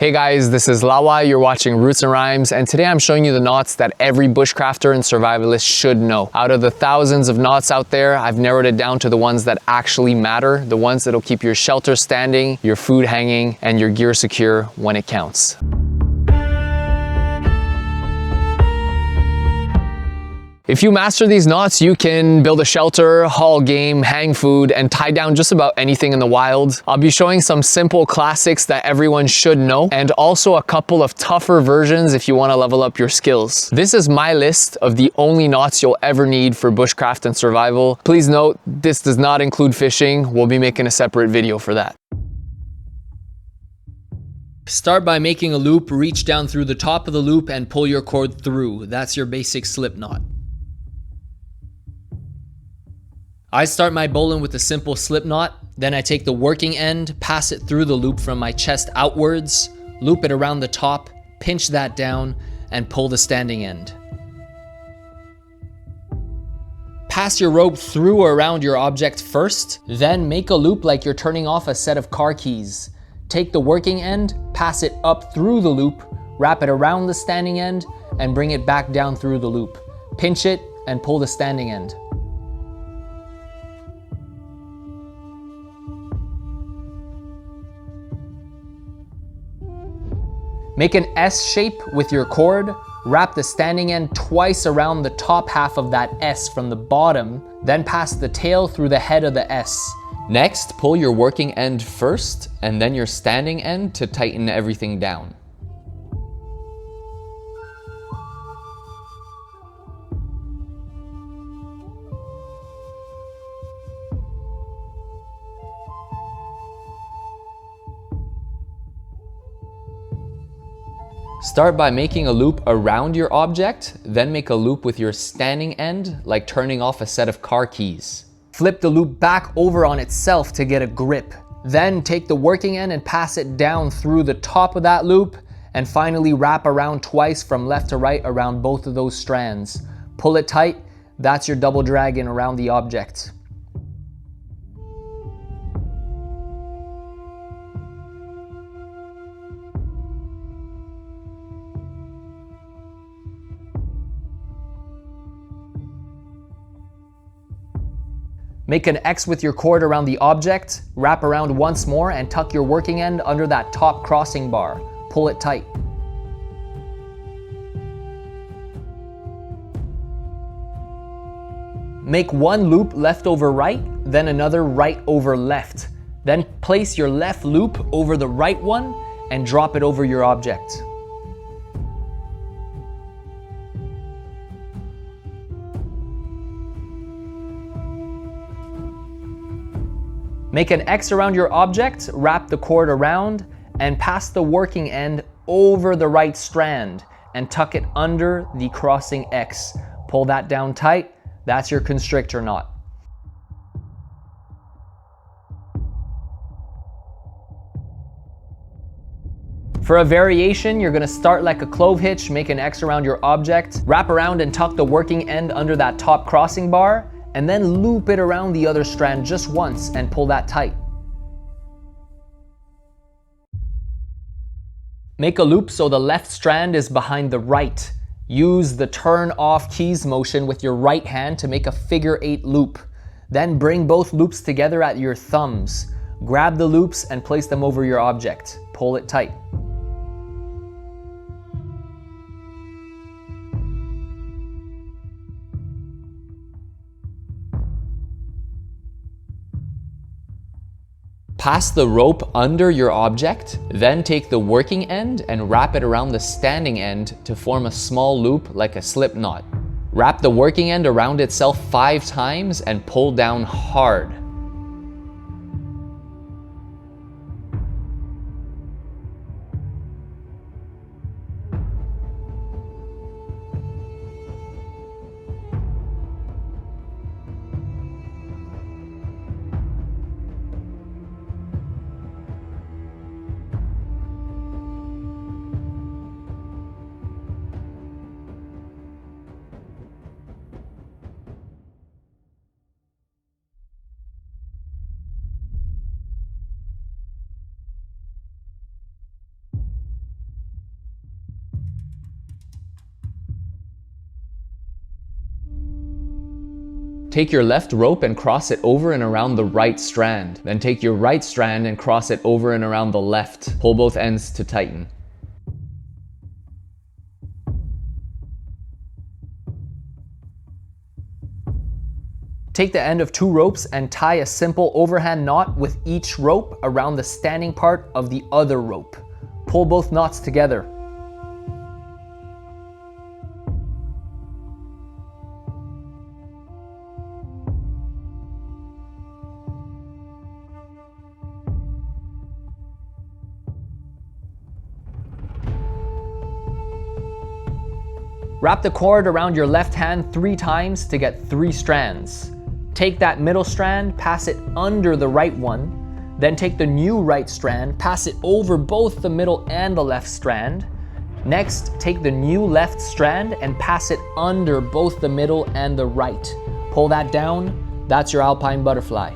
Hey guys, this is Lawa, you're watching Roots and Rhymes, and today I'm showing you the knots that every bushcrafter and survivalist should know. Out of the thousands of knots out there, I've narrowed it down to the ones that actually matter, the ones that'll keep your shelter standing, your food hanging, and your gear secure when it counts. If you master these knots, you can build a shelter, haul game, hang food, and tie down just about anything in the wild. I'll be showing some simple classics that everyone should know, and also a couple of tougher versions if you want to level up your skills. This is my list of the only knots you'll ever need for bushcraft and survival. Please note, this does not include fishing. We'll be making a separate video for that. Start by making a loop, reach down through the top of the loop and pull your cord through. That's your basic slip knot. I start my bowline with a simple slip knot, then I take the working end, pass it through the loop from my chest outwards, loop it around the top, pinch that down, and pull the standing end. Pass your rope through or around your object first, then make a loop like you're turning off a set of car keys. Take the working end, pass it up through the loop, wrap it around the standing end, and bring it back down through the loop. Pinch it and pull the standing end. Make an S shape with your cord, wrap the standing end twice around the top half of that S from the bottom, then pass the tail through the head of the S. Next, pull your working end first, and then your standing end to tighten everything down. Start by making a loop around your object, then make a loop with your standing end, like turning off a set of car keys. Flip the loop back over on itself to get a grip. Then take the working end and pass it down through the top of that loop, and finally wrap around twice from left to right around both of those strands. Pull it tight, that's your double dragon around the object. Make an X with your cord around the object, wrap around once more and tuck your working end under that top crossing bar. Pull it tight. Make one loop left over right, then another right over left. Then place your left loop over the right one and drop it over your object. Make an X around your object, wrap the cord around, and pass the working end over the right strand and tuck it under the crossing X. Pull that down tight, that's your constrictor knot. For a variation, you're gonna start like a clove hitch, make an X around your object, wrap around and tuck the working end under that top crossing bar, and then loop it around the other strand just once and pull that tight. Make a loop so the left strand is behind the right. Use the turn off keys motion with your right hand to make a figure 8 loop. Then bring both loops together at your thumbs. Grab the loops and place them over your object. Pull it tight. Pass the rope under your object, then take the working end and wrap it around the standing end to form a small loop like a slip knot. Wrap the working end around itself 5 times and pull down hard. Take your left rope and cross it over and around the right strand. Then take your right strand and cross it over and around the left. Pull both ends to tighten. Take the end of 2 ropes and tie a simple overhand knot with each rope around the standing part of the other rope. Pull both knots together. Wrap the cord around your left hand 3 times to get 3 strands. Take that middle strand, pass it under the right one, then take the new right strand, pass it over both the middle and the left strand. Next, take the new left strand and pass it under both the middle and the right. Pull that down, that's your Alpine Butterfly.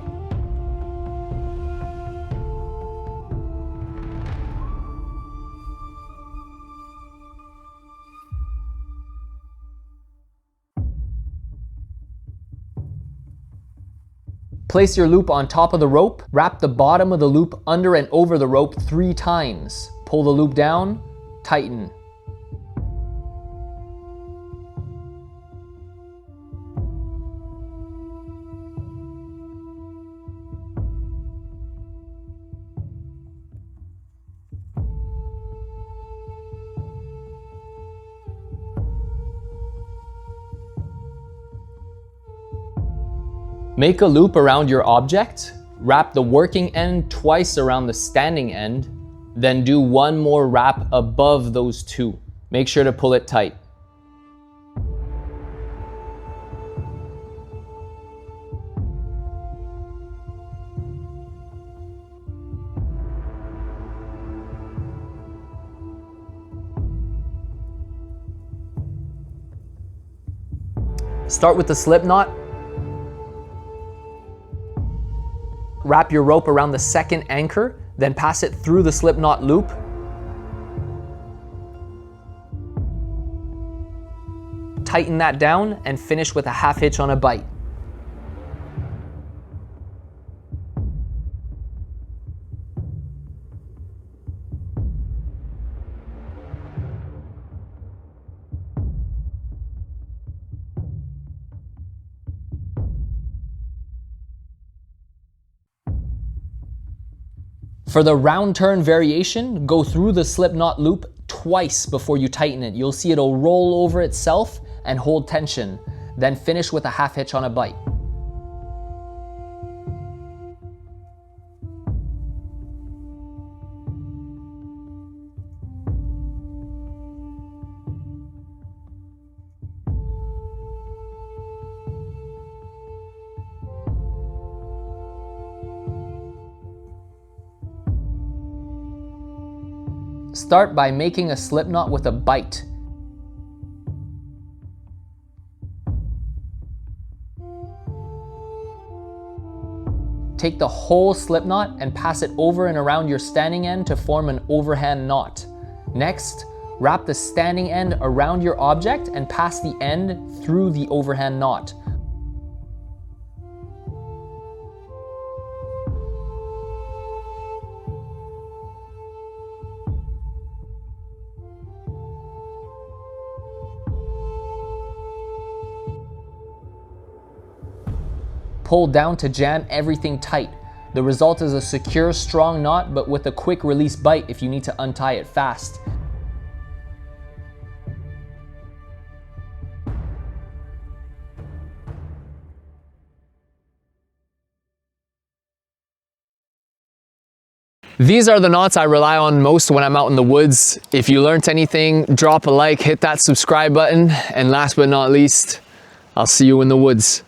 Place your loop on top of the rope, wrap the bottom of the loop under and over the rope 3 times. Pull the loop down, tighten. Make a loop around your object, wrap the working end twice around the standing end, then do 1 more wrap above those 2. Make sure to pull it tight. Start with the slip knot. Wrap your rope around the second anchor, then pass it through the slip knot loop. Tighten that down and finish with a half hitch on a bite. For the round turn variation, go through the slip knot loop twice before you tighten it. You'll see it'll roll over itself and hold tension. Then finish with a half hitch on a bite. Start by making a slip knot with a bite. Take the whole slip knot and pass it over and around your standing end to form an overhand knot. Next, wrap the standing end around your object and pass the end through the overhand knot. Pull down to jam everything tight. The result is a secure, strong knot, but with a quick release bite if you need to untie it fast. These are the knots I rely on most when I'm out in the woods. If you learned anything, drop a like, hit that subscribe button, and last but not least, I'll see you in the woods.